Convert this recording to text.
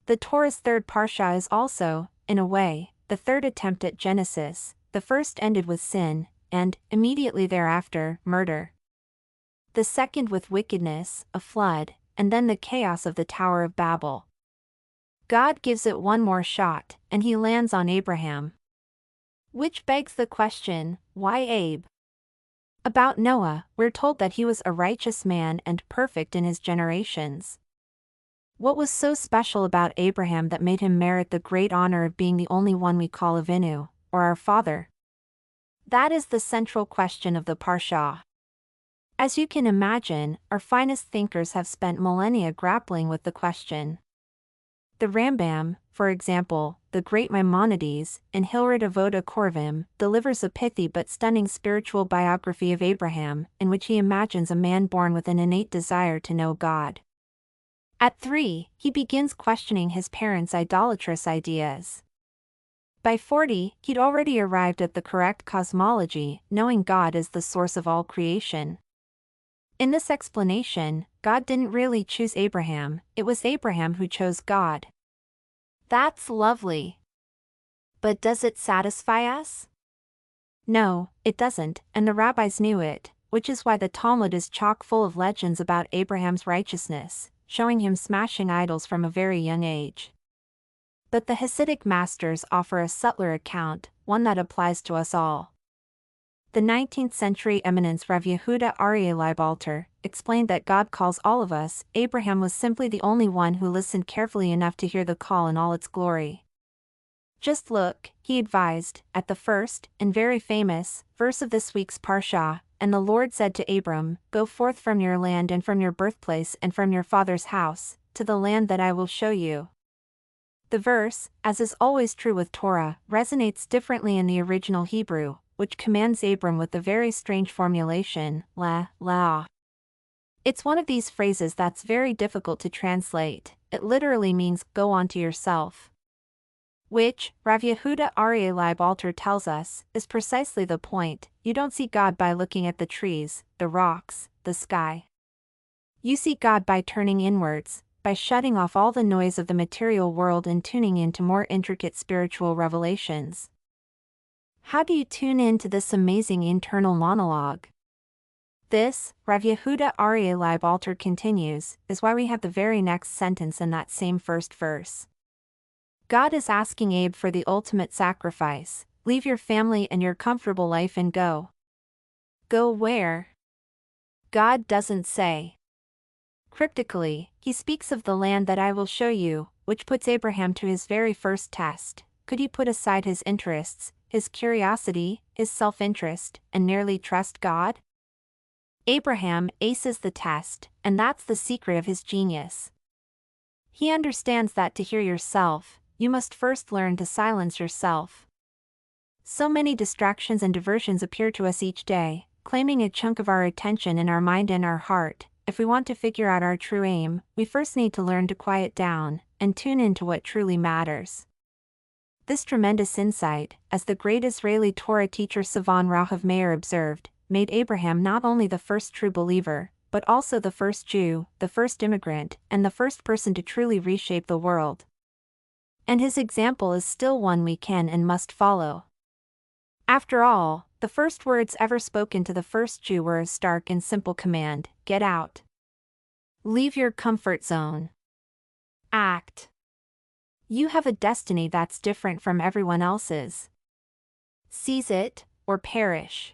The Torah's third parsha is also, in a way, the third attempt at Genesis. The first ended with sin, and, immediately thereafter, murder. The second with wickedness, a flood, and then the chaos of the Tower of Babel. God gives it one more shot, and he lands on Abraham. Which begs the question, why Abe? About Noah, we're told that he was a righteous man and perfect in his generations. What was so special about Abraham that made him merit the great honor of being the only one we call Avinu, or our father? That is the central question of the parsha. As you can imagine, our finest thinkers have spent millennia grappling with the question. The Rambam, for example, the great Maimonides, in Hilchot Avodat Kochavim, delivers a pithy but stunning spiritual biography of Abraham, in which he imagines a man born with an innate desire to know God. At 3, he begins questioning his parents' idolatrous ideas. By 40, he'd already arrived at the correct cosmology, knowing God as the source of all creation. In this explanation, God didn't really choose Abraham, it was Abraham who chose God. That's lovely. But does it satisfy us? No, it doesn't, and the rabbis knew it, which is why the Talmud is chock full of legends about Abraham's righteousness, showing him smashing idols from a very young age. But the Hasidic masters offer a subtler account, one that applies to us all. The 19th century eminence Rav Yehuda Aryeh Leibalter explained that God calls all of us. Abraham was simply the only one who listened carefully enough to hear the call in all its glory. Just look, he advised, at the first, and very famous, verse of this week's parsha, and the Lord said to Abram, "Go forth from your land and from your birthplace and from your father's house, to the land that I will show you." The verse, as is always true with Torah, resonates differently in the original Hebrew, which commands Abram with the very strange formulation, la. It's one of these phrases that's very difficult to translate. It literally means, go on to yourself. Which, Rav Yehuda Aryeh Leibalter tells us, is precisely the point. You don't see God by looking at the trees, the rocks, the sky. You see God by turning inwards, by shutting off all the noise of the material world and tuning into more intricate spiritual revelations. How do you tune in to this amazing internal monologue? This, Rav Yehuda Aryeh Leibalter continues, is why we have the very next sentence in that same first verse. God is asking Abe for the ultimate sacrifice. Leave your family and your comfortable life and go. Go where? God doesn't say. Cryptically, he speaks of the land that I will show you, which puts Abraham to his very first test. Could he put aside his interests, his curiosity, his self-interest, and merely trust God? Abraham aces the test, and that's the secret of his genius. He understands that to hear yourself, you must first learn to silence yourself. So many distractions and diversions appear to us each day, claiming a chunk of our attention in our mind and our heart. If we want to figure out our true aim, we first need to learn to quiet down, and tune into what truly matters. This tremendous insight, as the great Israeli Torah teacher Savan Rahav Meir observed, made Abraham not only the first true believer, but also the first Jew, the first immigrant, and the first person to truly reshape the world. And his example is still one we can and must follow. After all, the first words ever spoken to the first Jew were a stark and simple command: get out. Leave your comfort zone. Act. You have a destiny that's different from everyone else's. Seize it, or perish.